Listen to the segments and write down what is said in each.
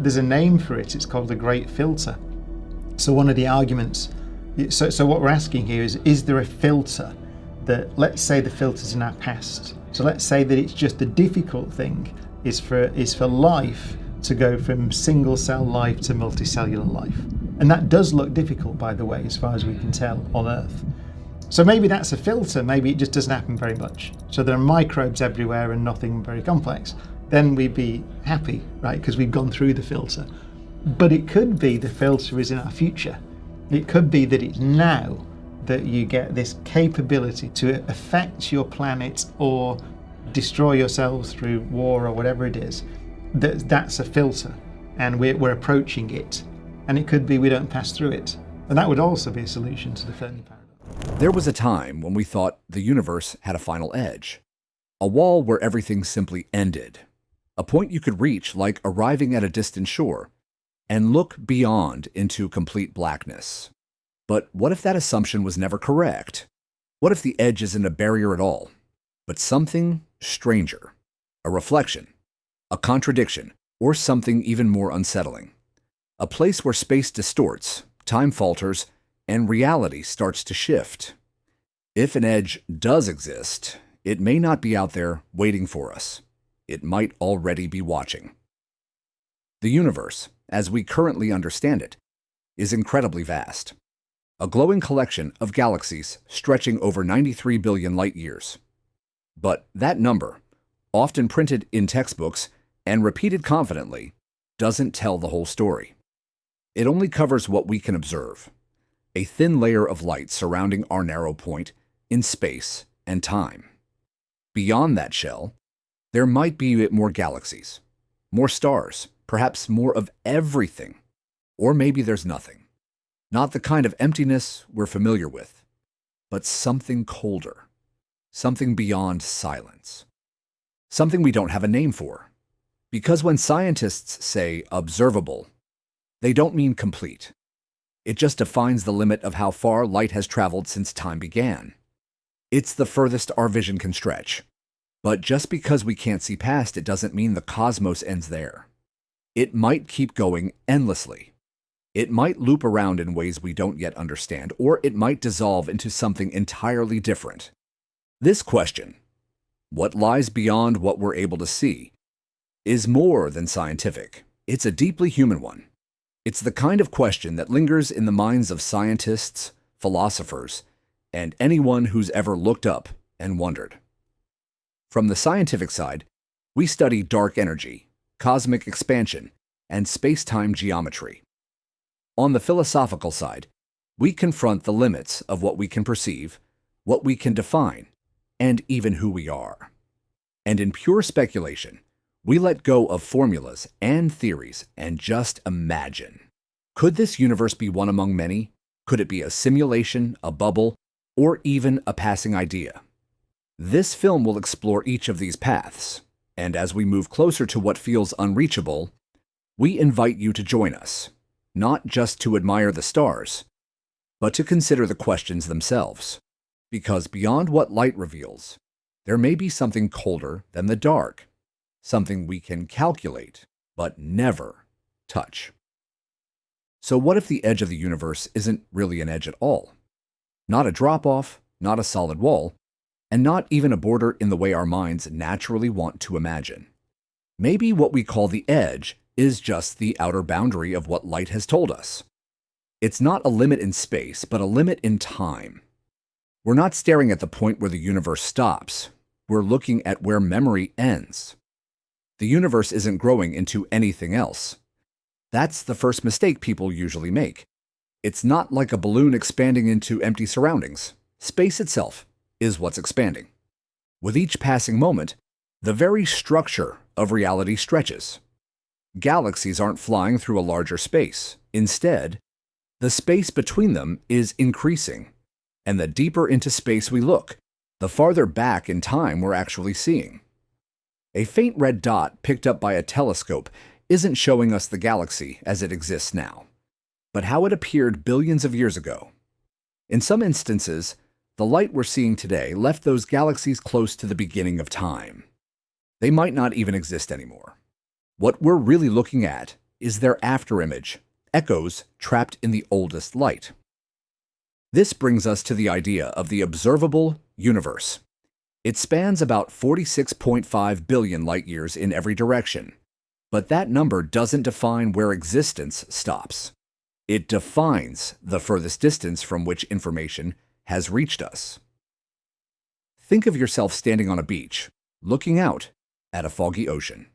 there's a name for it. It's called the Great Filter. So one of the arguments, so what we're asking here is there a filter that, let's say the filter's in our past. So let's say that it's just the difficult thing is for life to go from single cell life to multicellular life. And that does look difficult, by the way, as far as we can tell on Earth. So maybe that's a filter, maybe it just doesn't happen very much. So there are microbes everywhere and nothing very complex. Then we'd be happy, right? Because we've gone through the filter. But it could be the filter is in our future. It could be that it's now that you get this capability to affect your planet or destroy yourselves through war or whatever it is. That's a filter, and we're approaching it. And it could be we don't pass through it. And that would also be a solution to the Fermi paradox. There was a time when we thought the universe had a final edge, a wall where everything simply ended, a point you could reach like arriving at a distant shore and look beyond into complete blackness. But what if that assumption was never correct? What if the edge isn't a barrier at all, but something stranger, a reflection, a contradiction, or something even more unsettling? A place where space distorts, time falters, and reality starts to shift. If an edge does exist, it may not be out there waiting for us. It might already be watching. The universe, as we currently understand it, is incredibly vast. A glowing collection of galaxies stretching over 93 billion light years. But that number, often printed in textbooks and repeated confidently, doesn't tell the whole story. It only covers what we can observe, a thin layer of light surrounding our narrow point in space and time. Beyond that shell, there might be more galaxies, more stars, perhaps more of everything. Or maybe there's nothing. Not the kind of emptiness we're familiar with, but something colder, something beyond silence, something we don't have a name for. Because when scientists say observable, they don't mean complete. It just defines the limit of how far light has traveled since time began. It's the furthest our vision can stretch. But just because we can't see past it doesn't mean the cosmos ends there. It might keep going endlessly. It might loop around in ways we don't yet understand, or it might dissolve into something entirely different. This question, what lies beyond what we're able to see, is more than scientific. It's a deeply human one. It's the kind of question that lingers in the minds of scientists, philosophers, and anyone who's ever looked up and wondered. From the scientific side, we study dark energy, cosmic expansion, and space-time geometry. On the philosophical side, we confront the limits of what we can perceive, what we can define, and even who we are. And in pure speculation, we let go of formulas and theories and just imagine. Could this universe be one among many? Could it be a simulation, a bubble, or even a passing idea? This film will explore each of these paths, and as we move closer to what feels unreachable, we invite you to join us, not just to admire the stars, but to consider the questions themselves. Because beyond what light reveals, there may be something colder than the dark, something we can calculate, but never touch. So what if the edge of the universe isn't really an edge at all? Not a drop-off, not a solid wall, and not even a border in the way our minds naturally want to imagine. Maybe what we call the edge is just the outer boundary of what light has told us. It's not a limit in space, but a limit in time. We're not staring at the point where the universe stops. We're looking at where memory ends. The universe isn't growing into anything else. That's the first mistake people usually make. It's not like a balloon expanding into empty surroundings. Space itself is what's expanding. With each passing moment, the very structure of reality stretches. Galaxies aren't flying through a larger space. Instead, the space between them is increasing. And the deeper into space we look, the farther back in time we're actually seeing. A faint red dot picked up by a telescope isn't showing us the galaxy as it exists now, but how it appeared billions of years ago. In some instances, the light we're seeing today left those galaxies close to the beginning of time. They might not even exist anymore. What we're really looking at is their afterimage, echoes trapped in the oldest light. This brings us to the idea of the observable universe. It spans about 46.5 billion light-years in every direction, but that number doesn't define where existence stops. It defines the furthest distance from which information has reached us. Think of yourself standing on a beach, looking out at a foggy ocean.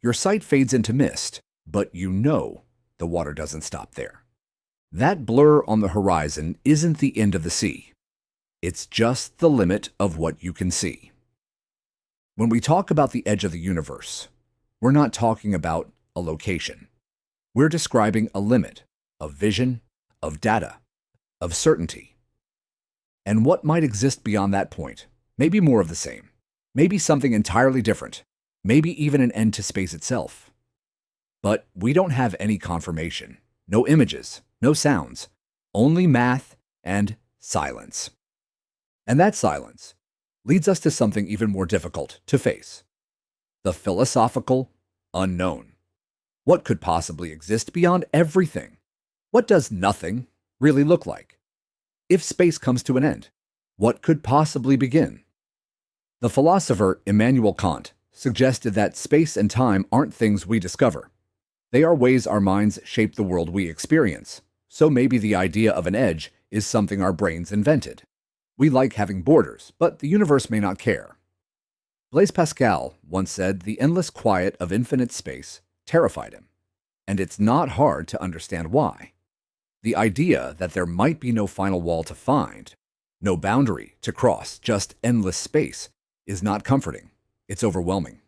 Your sight fades into mist, but you know the water doesn't stop there. That blur on the horizon isn't the end of the sea. It's just the limit of what you can see. When we talk about the edge of the universe, we're not talking about a location. We're describing a limit of vision, of data, of certainty. And what might exist beyond that point? Maybe more of the same. Maybe something entirely different. Maybe even an end to space itself. But we don't have any confirmation. No images, no sounds, only math and silence. And that silence leads us to something even more difficult to face: the philosophical unknown. What could possibly exist beyond everything? What does nothing really look like? If space comes to an end, what could possibly begin? The philosopher Immanuel Kant suggested that space and time aren't things we discover. They are ways our minds shape the world we experience. So maybe the idea of an edge is something our brains invented. We like having borders, but the universe may not care. Blaise Pascal once said the endless quiet of infinite space terrified him, and it's not hard to understand why. The idea that there might be no final wall to find, no boundary to cross, just endless space, is not comforting. It's overwhelming.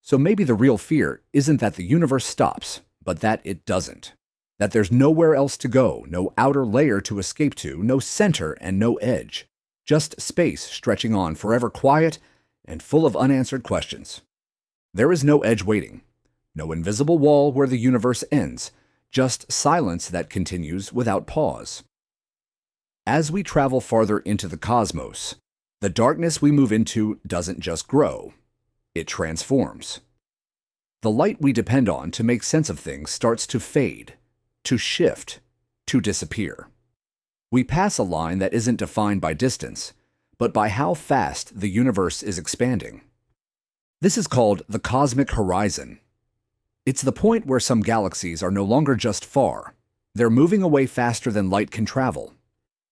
So maybe the real fear isn't that the universe stops, but that it doesn't. That there's nowhere else to go, no outer layer to escape to, no center and no edge. Just space stretching on, forever quiet and full of unanswered questions. There is no edge waiting, no invisible wall where the universe ends, just silence that continues without pause. As we travel farther into the cosmos, the darkness we move into doesn't just grow, it transforms. The light we depend on to make sense of things starts to fade, to shift, to disappear. We pass a line that isn't defined by distance, but by how fast the universe is expanding. This is called the cosmic horizon. It's the point where some galaxies are no longer just far. They're moving away faster than light can travel.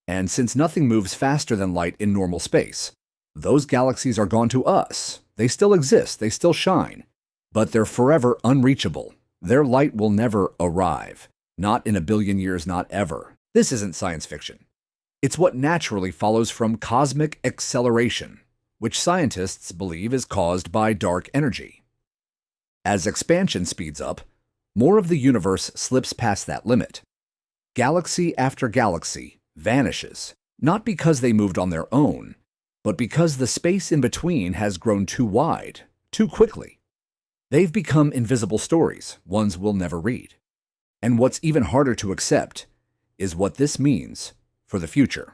And since nothing moves faster than light in normal space, those galaxies are gone to us. They still exist, they still shine, but they're forever unreachable. Their light will never arrive. Not in a billion years, not ever. This isn't science fiction. It's what naturally follows from cosmic acceleration, which scientists believe is caused by dark energy. As expansion speeds up, more of the universe slips past that limit. Galaxy after galaxy vanishes, not because they moved on their own, but because the space in between has grown too wide, too quickly. They've become invisible stories, ones we'll never read. And what's even harder to accept is what this means for the future.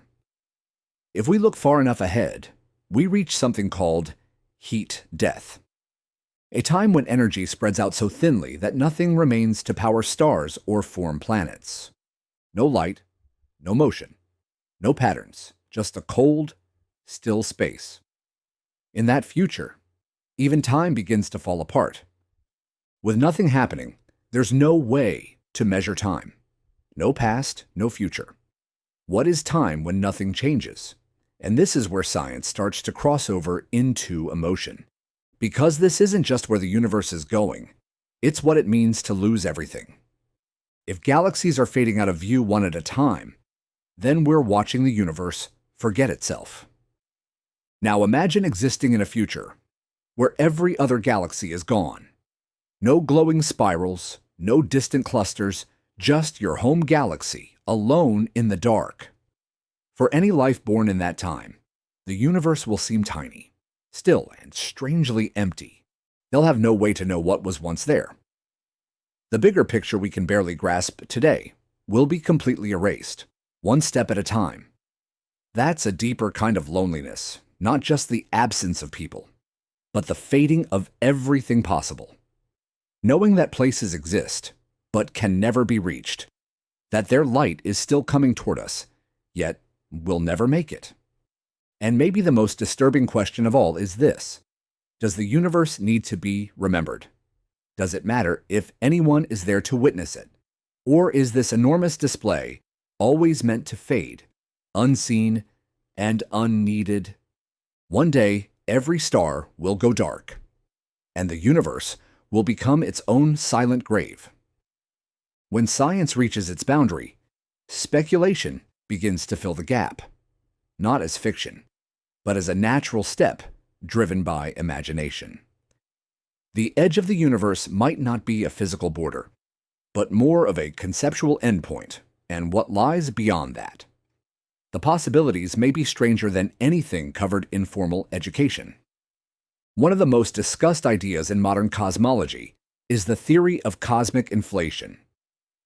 If we look far enough ahead, we reach something called heat death. A time when energy spreads out so thinly that nothing remains to power stars or form planets. No light, no motion, no patterns, just a cold, still space. In that future, even time begins to fall apart. With nothing happening, there's no way to measure time. No past, no future. What is time when nothing changes? And this is where science starts to cross over into emotion. Because this isn't just where the universe is going, it's what it means to lose everything. If galaxies are fading out of view one at a time, then we're watching the universe forget itself. Now imagine existing in a future where every other galaxy is gone. No glowing spirals, no distant clusters, just your home galaxy, alone in the dark. For any life born in that time, the universe will seem tiny, still and strangely empty. They'll have no way to know what was once there. The bigger picture we can barely grasp today will be completely erased, one step at a time. That's a deeper kind of loneliness, not just the absence of people, but the fading of everything possible. Knowing that places exist, but can never be reached, that their light is still coming toward us, yet we'll never make it. And maybe the most disturbing question of all is this: does the universe need to be remembered? Does it matter if anyone is there to witness it? Or is this enormous display always meant to fade, unseen and unneeded? One day, every star will go dark, and the universe will become its own silent grave. When science reaches its boundary, speculation begins to fill the gap, not as fiction, but as a natural step driven by imagination. The edge of the universe might not be a physical border, but more of a conceptual endpoint, and what lies beyond that. The possibilities may be stranger than anything covered in formal education. One of the most discussed ideas in modern cosmology is the theory of cosmic inflation,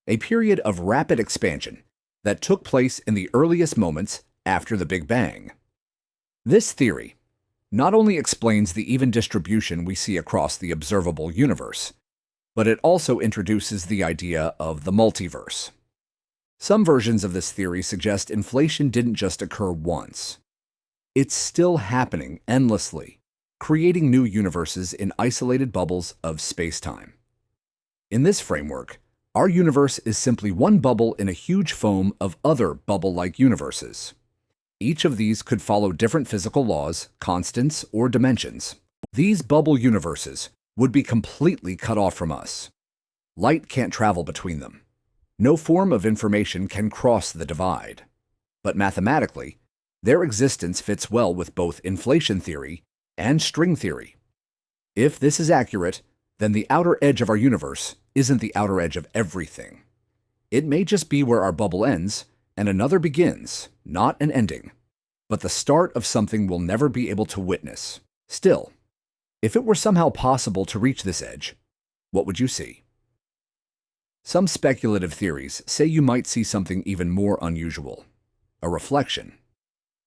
a period of rapid expansion that took place in the earliest moments after the Big Bang. This theory not only explains the even distribution we see across the observable universe, but it also introduces the idea of the multiverse. Some versions of this theory suggest inflation didn't just occur once. It's still happening endlessly, creating new universes in isolated bubbles of space-time. In this framework, our universe is simply one bubble in a huge foam of other bubble-like universes. Each of these could follow different physical laws, constants, or dimensions. These bubble universes would be completely cut off from us. Light can't travel between them. No form of information can cross the divide. But mathematically, their existence fits well with both inflation theory and string theory. If this is accurate, then the outer edge of our universe isn't the outer edge of everything. It may just be where our bubble ends and another begins, not an ending, but the start of something we'll never be able to witness. Still, if it were somehow possible to reach this edge, what would you see? Some speculative theories say you might see something even more unusual: a reflection.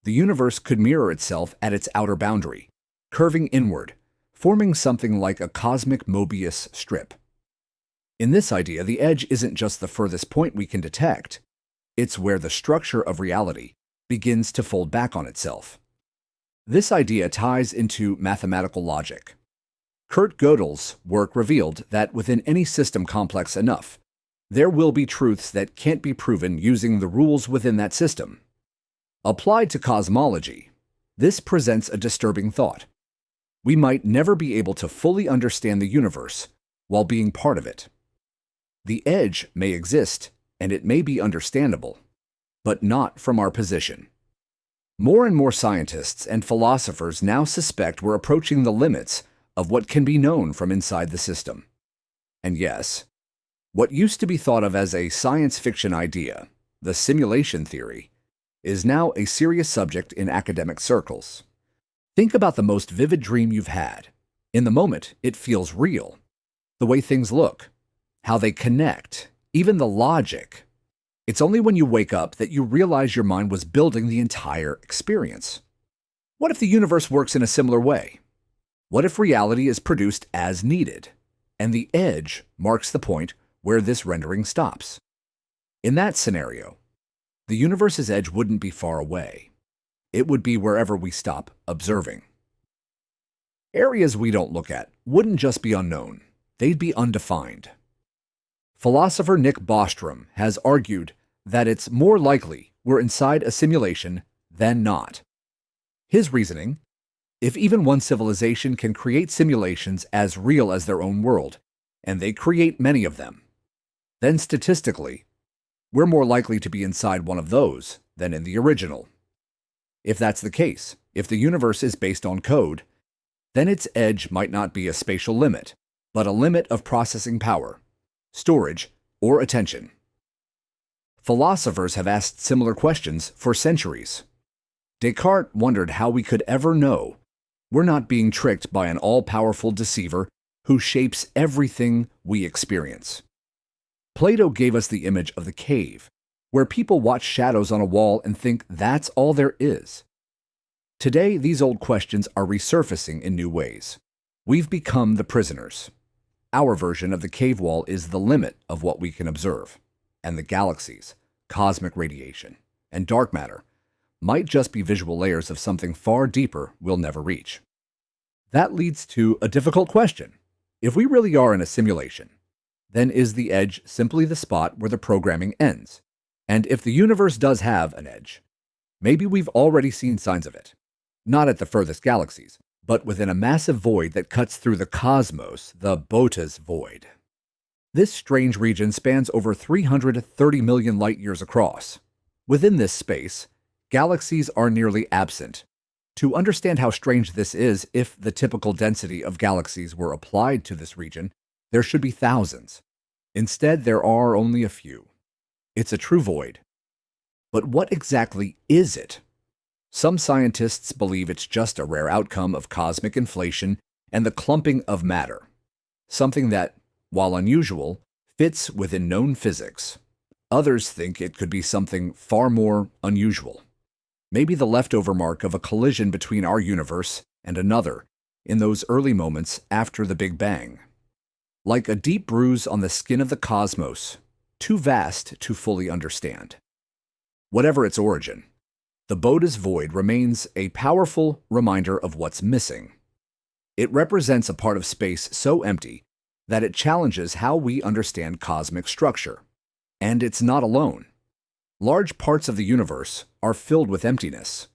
The universe could mirror itself at its outer boundary, curving inward, forming something like a cosmic Mobius strip. In this idea, the edge isn't just the furthest point we can detect. It's where the structure of reality begins to fold back on itself. This idea ties into mathematical logic. Kurt Gödel's work revealed that within any system complex enough, there will be truths that can't be proven using the rules within that system. Applied to cosmology, this presents a disturbing thought. We might never be able to fully understand the universe while being part of it. The edge may exist, and it may be understandable, but not from our position. More and more scientists and philosophers now suspect we're approaching the limits of what can be known from inside the system. And yes, what used to be thought of as a science fiction idea, the simulation theory, is now a serious subject in academic circles. Think about the most vivid dream you've had. In the moment, it feels real. The way things look, how they connect, even the logic. It's only when you wake up that you realize your mind was building the entire experience. What if the universe works in a similar way? What if reality is produced as needed, and the edge marks the point where this rendering stops? In that scenario, the universe's edge wouldn't be far away. It would be wherever we stop observing. Areas we don't look at wouldn't just be unknown, they'd be undefined. Philosopher Nick Bostrom has argued that it's more likely we're inside a simulation than not. His reasoning: if even one civilization can create simulations as real as their own world, and they create many of them, then statistically, we're more likely to be inside one of those than in the original. If that's the case, if the universe is based on code, then its edge might not be a spatial limit, but a limit of processing power, storage, or attention. Philosophers have asked similar questions for centuries. Descartes wondered how we could ever know we're not being tricked by an all-powerful deceiver who shapes everything we experience. Plato gave us the image of the cave, where people watch shadows on a wall and think that's all there is. Today, these old questions are resurfacing in new ways. We've become the prisoners. Our version of the cave wall is the limit of what we can observe, and the galaxies, cosmic radiation, and dark matter might just be visual layers of something far deeper we'll never reach. That leads to a difficult question. If we really are in a simulation, then is the edge simply the spot where the programming ends? And if the universe does have an edge, maybe we've already seen signs of it. Not at the furthest galaxies, but within a massive void that cuts through the cosmos, the Botas void. This strange region spans over 330 million light-years across. Within this space, galaxies are nearly absent. To understand how strange this is, if the typical density of galaxies were applied to this region, there should be thousands. Instead, there are only a few. It's a true void. But what exactly is it? Some scientists believe it's just a rare outcome of cosmic inflation and the clumping of matter, something that, while unusual, fits within known physics. Others think it could be something far more unusual. Maybe the leftover mark of a collision between our universe and another in those early moments after the Big Bang. Like a deep bruise on the skin of the cosmos, too vast to fully understand. Whatever its origin, the Botas void remains a powerful reminder of what's missing. It represents a part of space so empty that it challenges how we understand cosmic structure. And it's not alone. Large parts of the universe are filled with emptiness.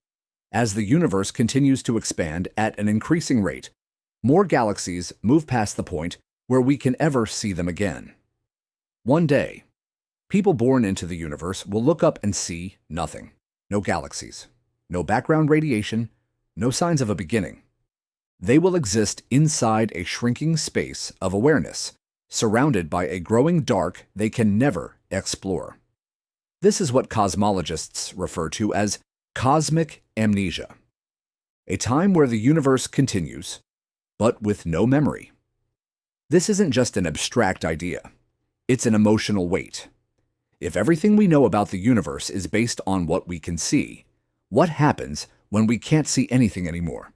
As the universe continues to expand at an increasing rate, more galaxies move past the point where we can ever see them again. One day, people born into the universe will look up and see nothing. No galaxies, no background radiation, no signs of a beginning. They will exist inside a shrinking space of awareness, surrounded by a growing dark they can never explore. This is what cosmologists refer to as cosmic amnesia, a time where the universe continues, but with no memory. This isn't just an abstract idea. It's an emotional weight. If everything we know about the universe is based on what we can see, what happens when we can't see anything anymore?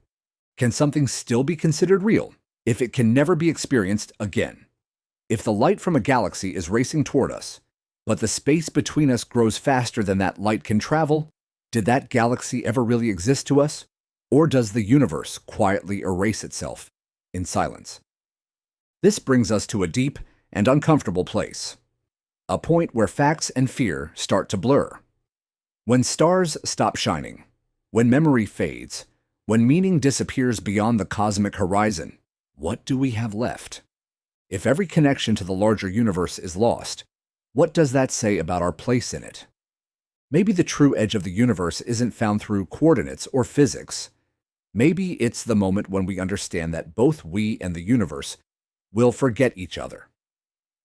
Can something still be considered real if it can never be experienced again? If the light from a galaxy is racing toward us, but the space between us grows faster than that light can travel, did that galaxy ever really exist to us? Or does the universe quietly erase itself in silence? This brings us to a deep and uncomfortable place. A point where facts and fear start to blur. When stars stop shining, when memory fades, when meaning disappears beyond the cosmic horizon, what do we have left? If every connection to the larger universe is lost, what does that say about our place in it? Maybe the true edge of the universe isn't found through coordinates or physics. Maybe it's the moment when we understand that both we and the universe will forget each other.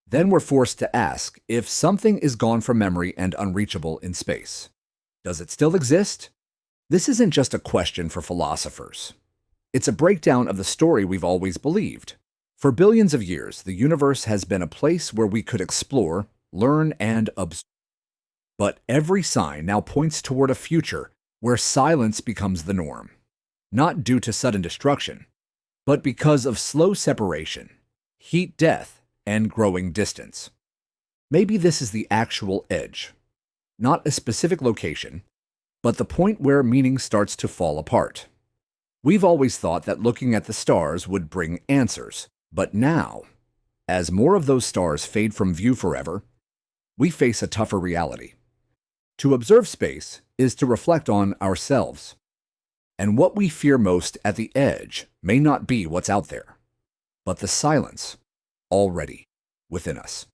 Then we're forced to ask if something is gone from memory and unreachable in space. Does it still exist? This isn't just a question for philosophers. It's a breakdown of the story we've always believed. For billions of years, the universe has been a place where we could explore, learn, and observe. But every sign now points toward a future where silence becomes the norm. Not due to sudden destruction, but because of slow separation, heat death, and growing distance. Maybe this is the actual edge. Not a specific location, but the point where meaning starts to fall apart. We've always thought that looking at the stars would bring answers, but now, as more of those stars fade from view forever, we face a tougher reality. To observe space is to reflect on ourselves. And what we fear most at the edge may not be what's out there, but the silence already within us.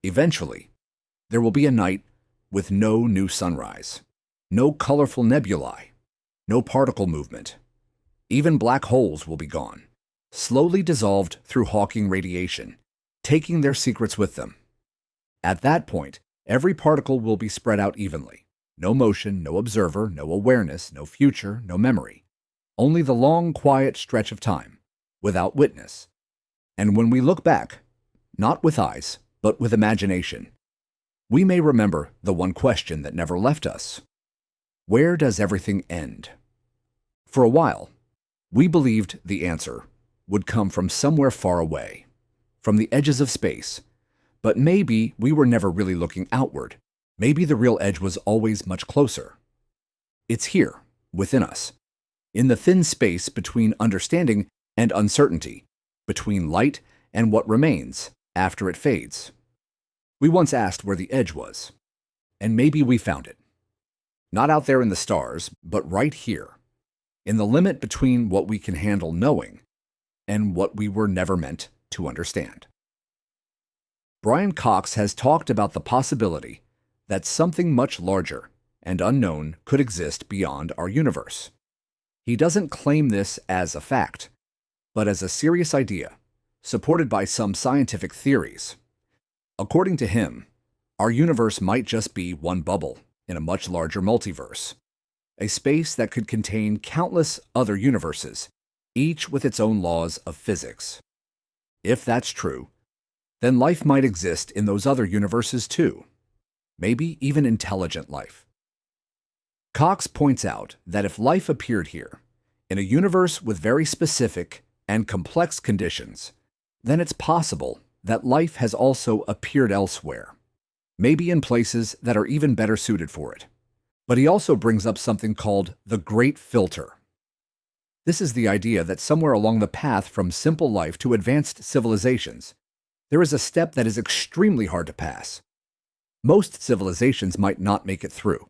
Eventually, there will be a night with no new sunrise, no colorful nebulae, no particle movement. Even black holes will be gone, slowly dissolved through Hawking radiation, taking their secrets with them. At that point, every particle will be spread out evenly. No motion, no observer, no awareness, no future, no memory. Only the long, quiet stretch of time, without witness. And when we look back, not with eyes, but with imagination, we may remember the one question that never left us. Where does everything end? For a while, we believed the answer would come from somewhere far away. from the edges of space, but maybe we were never really looking outward. Maybe the real edge was always much closer. It's here, within us, in the thin space between understanding and uncertainty, between light and what remains after it fades. We once asked where the edge was, and maybe we found it. Not out there in the stars, but right here, in the limit between what we can handle knowing and what we were never meant to understand. Brian Cox has talked about the possibility that something much larger and unknown could exist beyond our universe. He doesn't claim this as a fact, but as a serious idea, supported by some scientific theories. According to him, our universe might just be one bubble in a much larger multiverse, a space that could contain countless other universes, each with its own laws of physics. If that's true, then life might exist in those other universes too, maybe even intelligent life. Cox points out that if life appeared here, in a universe with very specific and complex conditions, then it's possible that life has also appeared elsewhere, maybe in places that are even better suited for it. But he also brings up something called the Great Filter. This is the idea that somewhere along the path from simple life to advanced civilizations, there is a step that is extremely hard to pass. Most civilizations might not make it through.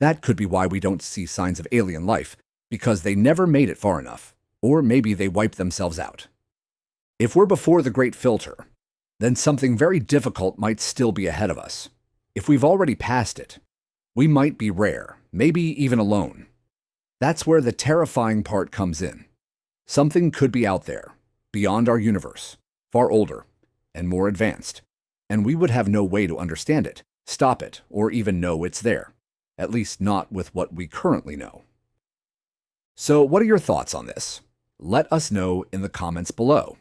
That could be why we don't see signs of alien life, because they never made it far enough, or maybe they wiped themselves out. If we're before the Great Filter, then something very difficult might still be ahead of us. If we've already passed it, we might be rare, maybe even alone. That's where the terrifying part comes in. Something could be out there, beyond our universe, far older and more advanced, and we would have no way to understand it, stop it, or even know it's there, at least not with what we currently know. So what are your thoughts on this? Let us know in the comments below.